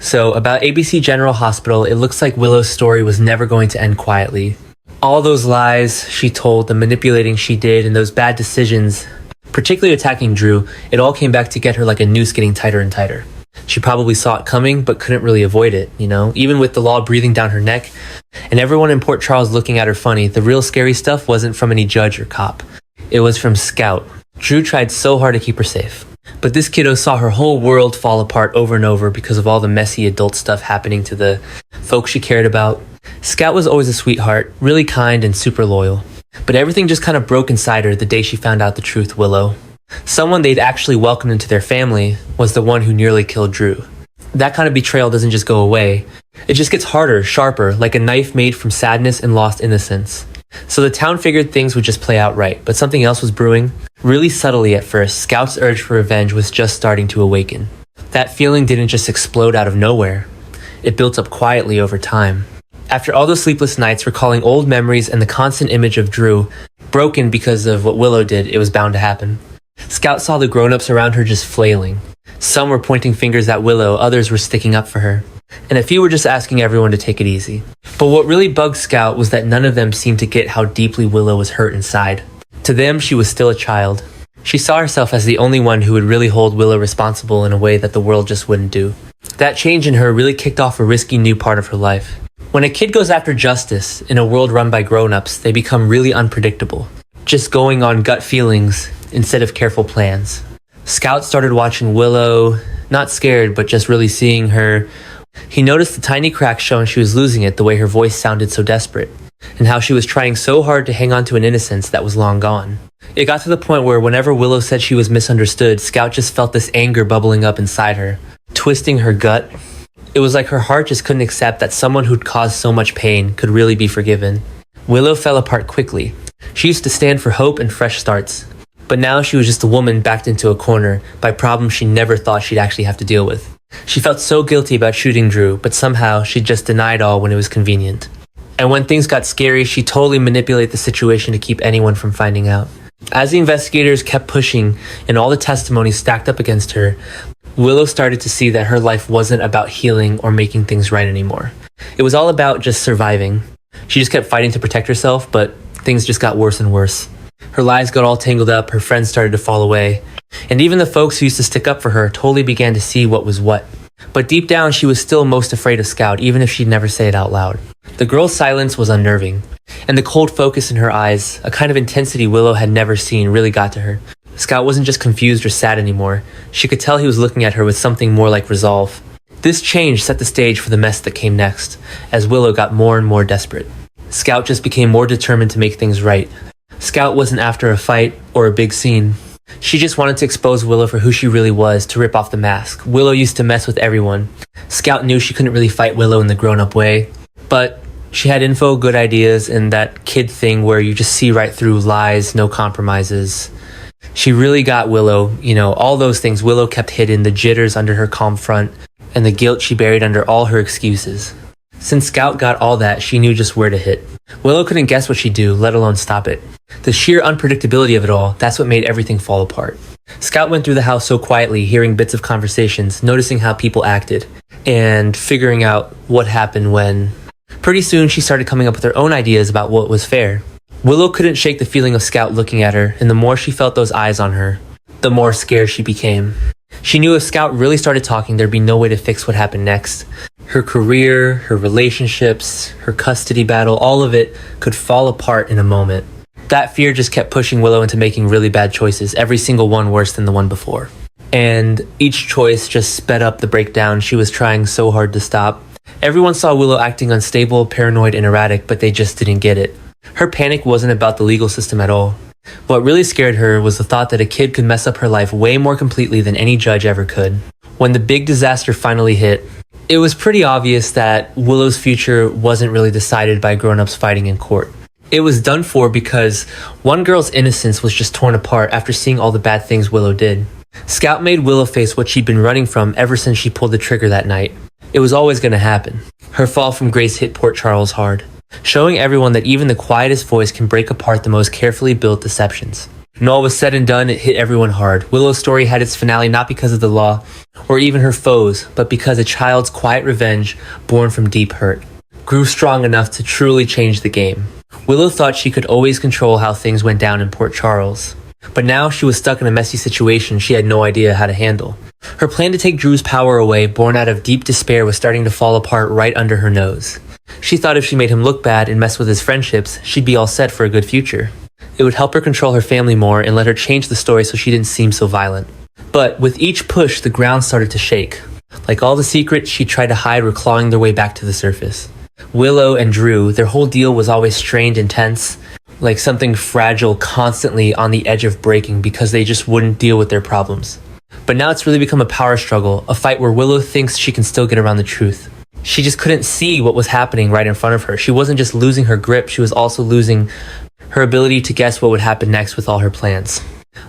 So, about ABC General Hospital, it looks like Willow's story was never going to end quietly. All those lies she told, the manipulating she did, and those bad decisions, particularly attacking Drew, it all came back to get her like a noose getting tighter and tighter. She probably saw it coming, but couldn't really avoid it, even with the law breathing down her neck, and everyone in Port Charles looking at her funny. The real scary stuff wasn't from any judge or cop. It was from Scout. Drew tried so hard to keep her safe. But this kiddo saw her whole world fall apart over and over because of all the messy adult stuff happening to the folks she cared about. Scout was always a sweetheart, really kind and super loyal. But everything just kind of broke inside her the day she found out the truth, Willow. Someone they'd actually welcomed into their family was the one who nearly killed Drew. That kind of betrayal doesn't just go away. It just gets harder, sharper, like a knife made from sadness and lost innocence. So the town figured things would just play out right, but something else was brewing. Really subtly at first, Scout's urge for revenge was just starting to awaken. That feeling didn't just explode out of nowhere. It built up quietly over time. After all those sleepless nights recalling old memories and the constant image of Drew, broken because of what Willow did, it was bound to happen. Scout saw the grown-ups around her just flailing. Some were pointing fingers at Willow, others were sticking up for her. And a few were just asking everyone to take it easy. But what really bugged Scout was that none of them seemed to get how deeply Willow was hurt inside. To them, she was still a child. She saw herself as the only one who would really hold Willow responsible in a way that the world just wouldn't do. That change in her really kicked off a risky new part of her life. When a kid goes after justice in a world run by grown-ups, they become really unpredictable, just going on gut feelings instead of careful plans. Scout started watching Willow, not scared, but just really seeing her. He noticed the tiny cracks showing she was losing it, the way her voice sounded so desperate, and how she was trying so hard to hang on to an innocence that was long gone. It got to the point where whenever Willow said she was misunderstood, Scout just felt this anger bubbling up inside her, twisting her gut. It was like her heart just couldn't accept that someone who'd caused so much pain could really be forgiven. Willow fell apart quickly. She used to stand for hope and fresh starts. But now she was just a woman backed into a corner by problems she never thought she'd actually have to deal with. She felt so guilty about shooting Drew, but somehow she just denied all when it was convenient. And when things got scary, she totally manipulated the situation to keep anyone from finding out. As the investigators kept pushing and all the testimonies stacked up against her, Willow started to see that her life wasn't about healing or making things right anymore. It was all about just surviving. She just kept fighting to protect herself, but things just got worse and worse. Her lives got all tangled up, her friends started to fall away, and even the folks who used to stick up for her totally began to see what was what. But deep down, she was still most afraid of Scout, even if she'd never say it out loud. The girl's silence was unnerving, and the cold focus in her eyes, a kind of intensity Willow had never seen, really got to her. Scout wasn't just confused or sad anymore. She could tell he was looking at her with something more like resolve. This change set the stage for the mess that came next, as Willow got more and more desperate. Scout just became more determined to make things right. Scout wasn't after a fight or a big scene. She just wanted to expose Willow for who she really was, to rip off the mask. Willow used to mess with everyone. Scout knew she couldn't really fight Willow in the grown-up way, but she had info, good ideas, and that kid thing where you just see right through lies, no compromises. She really got Willow, all those things Willow kept hidden, the jitters under her calm front, and the guilt she buried under all her excuses. Since Scout got all that, she knew just where to hit. Willow couldn't guess what she'd do, let alone stop it. The sheer unpredictability of it all, that's what made everything fall apart. Scout went through the house so quietly, hearing bits of conversations, noticing how people acted, and figuring out what happened when. Pretty soon, she started coming up with her own ideas about what was fair. Willow couldn't shake the feeling of Scout looking at her, and the more she felt those eyes on her, the more scared she became. She knew if Scout really started talking, there'd be no way to fix what happened next. Her career, her relationships, her custody battle, all of it could fall apart in a moment. That fear just kept pushing Willow into making really bad choices, every single one worse than the one before. And each choice just sped up the breakdown she was trying so hard to stop. Everyone saw Willow acting unstable, paranoid, and erratic, but they just didn't get it. Her panic wasn't about the legal system at all. What really scared her was the thought that a kid could mess up her life way more completely than any judge ever could. When the big disaster finally hit, it was pretty obvious that Willow's future wasn't really decided by grown-ups fighting in court. It was done for because one girl's innocence was just torn apart after seeing all the bad things Willow did. Scout made Willow face what she'd been running from ever since she pulled the trigger that night. It was always going to happen. Her fall from grace hit Port Charles hard, showing everyone that even the quietest voice can break apart the most carefully built deceptions. When all was said and done, it hit everyone hard. Willow's story had its finale not because of the law, or even her foes, but because a child's quiet revenge, born from deep hurt, grew strong enough to truly change the game. Willow thought she could always control how things went down in Port Charles, but now she was stuck in a messy situation she had no idea how to handle. Her plan to take Drew's power away, born out of deep despair, was starting to fall apart right under her nose. She thought if she made him look bad and mess with his friendships, she'd be all set for a good future. It would help her control her family more and let her change the story so she didn't seem so violent. But with each push, the ground started to shake. Like all the secrets she tried to hide were clawing their way back to the surface. Willow and Drew, their whole deal was always strained and tense, like something fragile constantly on the edge of breaking because they just wouldn't deal with their problems. But now it's really become a power struggle, a fight where Willow thinks she can still get around the truth. She just couldn't see what was happening right in front of her. She wasn't just losing her grip, she was also losing her ability to guess what would happen next with all her plans.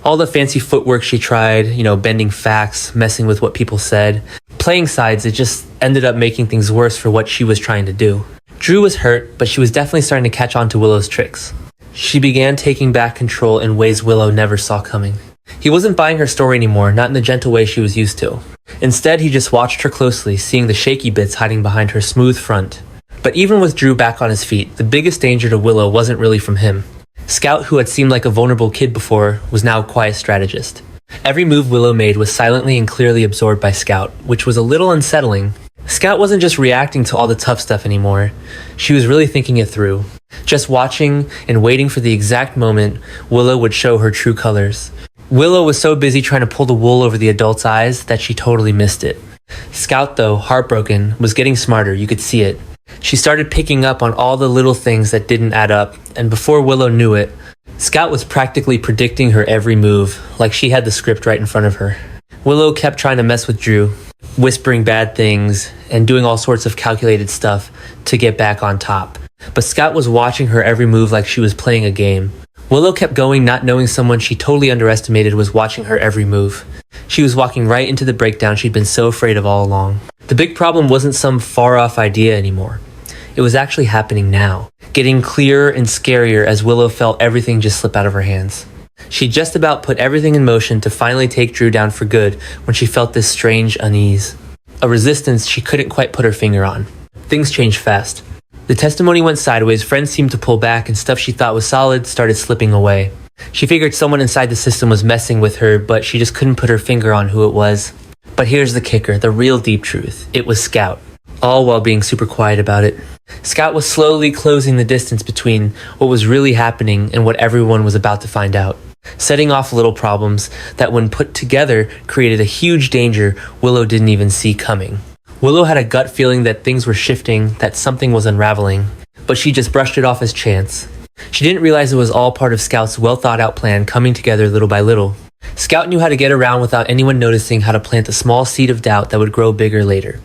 All the fancy footwork she tried, bending facts, messing with what people said, playing sides, it just ended up making things worse for what she was trying to do. Drew was hurt, but she was definitely starting to catch on to Willow's tricks. She began taking back control in ways Willow never saw coming. He wasn't buying her story anymore, not in the gentle way she was used to. Instead, he just watched her closely, seeing the shaky bits hiding behind her smooth front. But even with Drew back on his feet, the biggest danger to Willow wasn't really from him. Scout, who had seemed like a vulnerable kid before, was now a quiet strategist. Every move Willow made was silently and clearly absorbed by Scout, which was a little unsettling. Scout wasn't just reacting to all the tough stuff anymore. She was really thinking it through. Just watching and waiting for the exact moment Willow would show her true colors. Willow was so busy trying to pull the wool over the adult's eyes that she totally missed it. Scout, though, heartbroken, was getting smarter, you could see it. She started picking up on all the little things that didn't add up, and before Willow knew it, Scout was practically predicting her every move, like she had the script right in front of her. Willow kept trying to mess with Drew, whispering bad things and doing all sorts of calculated stuff to get back on top. But Scout was watching her every move like she was playing a game. Willow kept going, not knowing someone she totally underestimated was watching her every move. She was walking right into the breakdown she'd been so afraid of all along. The big problem wasn't some far-off idea anymore. It was actually happening now, getting clearer and scarier as Willow felt everything just slip out of her hands. She just about put everything in motion to finally take Drew down for good when she felt this strange unease. A resistance she couldn't quite put her finger on. Things changed fast. The testimony went sideways, friends seemed to pull back, and stuff she thought was solid started slipping away. She figured someone inside the system was messing with her, but she just couldn't put her finger on who it was. But here's the kicker, the real deep truth. It was Scout, all while being super quiet about it. Scout was slowly closing the distance between what was really happening and what everyone was about to find out, setting off little problems that when put together created a huge danger Willow didn't even see coming. Willow had a gut feeling that things were shifting, that something was unraveling, but she just brushed it off as chance. She didn't realize it was all part of Scout's well-thought-out plan coming together little by little. Scout knew how to get around without anyone noticing, how to plant a small seed of doubt that would grow bigger later,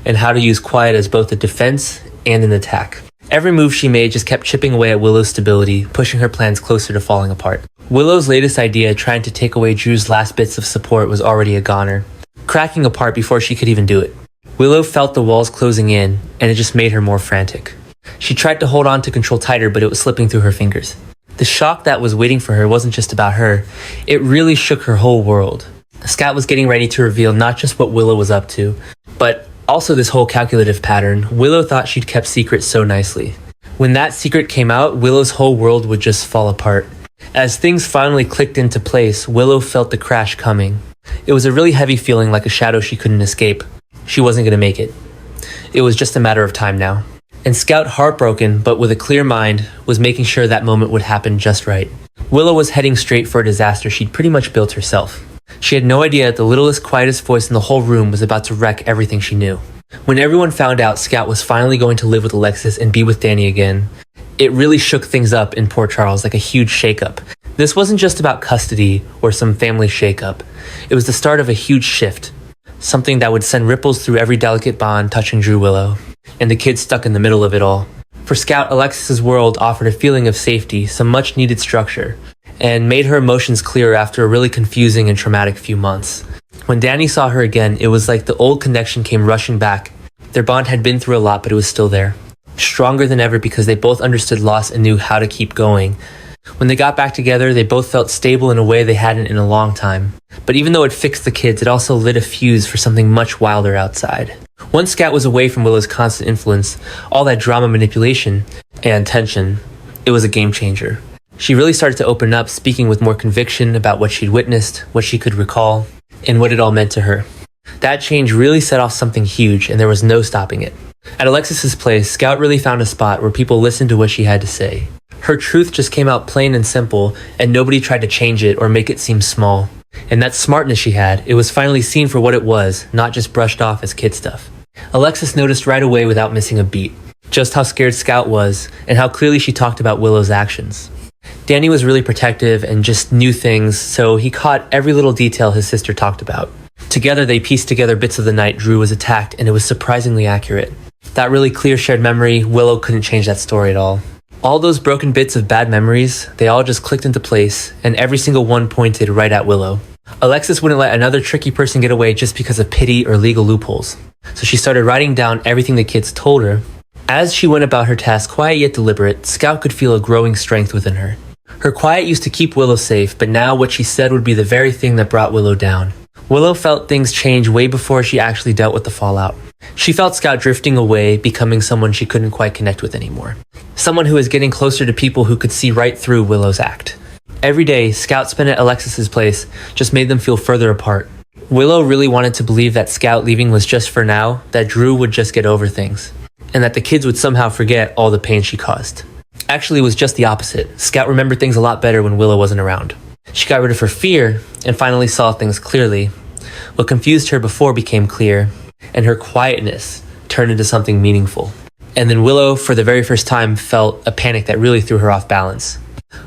and how to use quiet as both a defense and an attack. Every move she made just kept chipping away at Willow's stability, pushing her plans closer to falling apart. Willow's latest idea, trying to take away Drew's last bits of support, was already a goner, cracking apart before she could even do it. Willow felt the walls closing in, and it just made her more frantic. She tried to hold on to control tighter, but it was slipping through her fingers. The shock that was waiting for her wasn't just about her, it really shook her whole world. Scout was getting ready to reveal not just what Willow was up to, but also this whole calculative pattern Willow thought she'd kept secret so nicely. When that secret came out, Willow's whole world would just fall apart. As things finally clicked into place, Willow felt the crash coming. It was a really heavy feeling, like a shadow she couldn't escape. She wasn't going to make it. It was just a matter of time now. And Scout, heartbroken but with a clear mind, was making sure that moment would happen just right. Willow was heading straight for a disaster she'd pretty much built herself. She had no idea that the littlest, quietest voice in the whole room was about to wreck everything she knew. When everyone found out Scout was finally going to live with Alexis and be with Danny again, it really shook things up in Port Charles like a huge shakeup. This wasn't just about custody or some family shakeup. It was the start of a huge shift. Something that would send ripples through every delicate bond touching Drew Willow, and the kid stuck in the middle of it all. For Scout, Alexis's world offered a feeling of safety, some much-needed structure, and made her emotions clearer after a really confusing and traumatic few months. When Danny saw her again, it was like the old connection came rushing back. Their bond had been through a lot, but it was still there. Stronger than ever because they both understood loss and knew how to keep going. When they got back together, they both felt stable in a way they hadn't in a long time. But even though it fixed the kids, it also lit a fuse for something much wilder outside. Once Scout was away from Willow's constant influence, all that drama, manipulation, and tension, it was a game changer. She really started to open up, speaking with more conviction about what she'd witnessed, what she could recall, and what it all meant to her. That change really set off something huge, and there was no stopping it. At Alexis's place, Scout really found a spot where people listened to what she had to say. Her truth just came out plain and simple, and nobody tried to change it or make it seem small. And that smartness she had, it was finally seen for what it was, not just brushed off as kid stuff. Alexis noticed right away without missing a beat, just how scared Scout was, and how clearly she talked about Willow's actions. Danny was really protective and just knew things, so he caught every little detail his sister talked about. Together they pieced together bits of the night Drew was attacked, and it was surprisingly accurate. That really clear shared memory, Willow couldn't change that story at all. All those broken bits of bad memories, they all just clicked into place, and every single one pointed right at Willow. Alexis wouldn't let another tricky person get away just because of pity or legal loopholes. So she started writing down everything the kids told her. As she went about her task quiet yet deliberate, Scout could feel a growing strength within her. Her quiet used to keep Willow safe, but now what she said would be the very thing that brought Willow down. Willow felt things change way before she actually dealt with the fallout. She felt Scout drifting away, becoming someone she couldn't quite connect with anymore. Someone who was getting closer to people who could see right through Willow's act. Every day, Scout spent at Alexis's place just made them feel further apart. Willow really wanted to believe that Scout leaving was just for now, that Drew would just get over things, and that the kids would somehow forget all the pain she caused. Actually, it was just the opposite. Scout remembered things a lot better when Willow wasn't around. She got rid of her fear and finally saw things clearly. What confused her before became clear, and her quietness turned into something meaningful. And then Willow, for the very first time, felt a panic that really threw her off balance.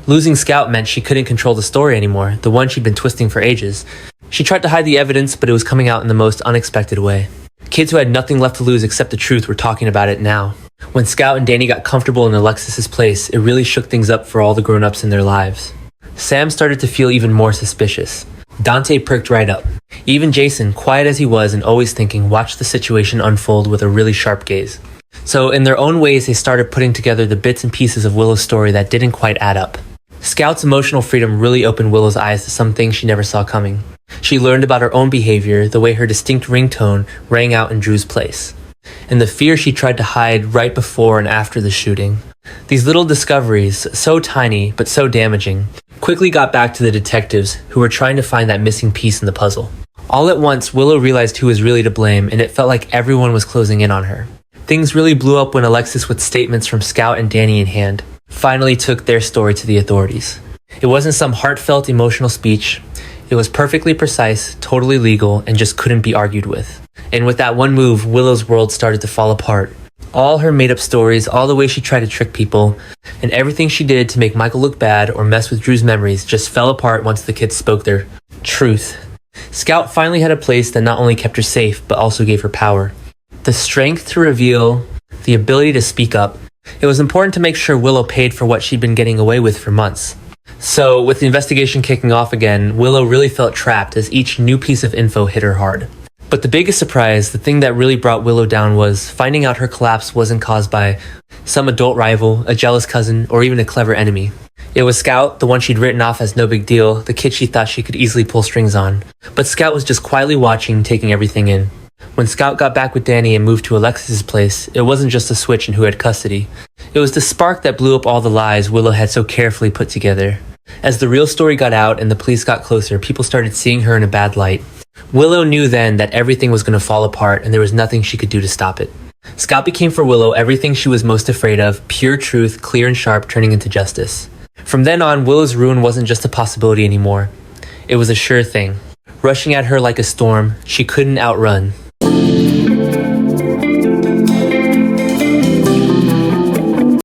Losing Scout meant she couldn't control the story anymore, the one she'd been twisting for ages. She tried to hide the evidence, but it was coming out in the most unexpected way. Kids who had nothing left to lose except the truth were talking about it now. When Scout and Danny got comfortable in Alexis's place, it really shook things up for all the grown-ups in their lives. Sam started to feel even more suspicious. Dante perked right up. Even Jason, quiet as he was and always thinking, watched the situation unfold with a really sharp gaze. So in their own ways, they started putting together the bits and pieces of Willow's story that didn't quite add up. Scout's emotional freedom really opened Willow's eyes to some things she never saw coming. She learned about her own behavior, the way her distinct ringtone rang out in Drew's place, and the fear she tried to hide right before and after the shooting. These little discoveries, so tiny but so damaging, quickly got back to the detectives who were trying to find that missing piece in the puzzle. All at once, Willow realized who was really to blame, and it felt like everyone was closing in on her. Things really blew up when Alexis, with statements from Scout and Danny in hand, finally took their story to the authorities. It wasn't some heartfelt emotional speech. It was perfectly precise, totally legal, and just couldn't be argued with. And with that one move, Willow's world started to fall apart. All her made-up stories, all the way she tried to trick people, and everything she did to make Michael look bad or mess with Drew's memories just fell apart once the kids spoke their truth. Scout finally had a place that not only kept her safe, but also gave her power. The strength to reveal, the ability to speak up. It was important to make sure Willow paid for what she'd been getting away with for months. So, with the investigation kicking off again, Willow really felt trapped as each new piece of info hit her hard. But the biggest surprise, the thing that really brought Willow down, was finding out her collapse wasn't caused by some adult rival, a jealous cousin, or even a clever enemy. It was Scout, the one she'd written off as no big deal, the kid she thought she could easily pull strings on. But Scout was just quietly watching, taking everything in. When Scout got back with Danny and moved to Alexis's place, it wasn't just a switch in who had custody. It was the spark that blew up all the lies Willow had so carefully put together. As the real story got out and the police got closer, people started seeing her in a bad light. Willow knew then that everything was going to fall apart and there was nothing she could do to stop it. Scout became for Willow everything she was most afraid of, pure truth, clear and sharp, turning into justice. From then on, Willow's ruin wasn't just a possibility anymore. It was a sure thing. Rushing at her like a storm, she couldn't outrun.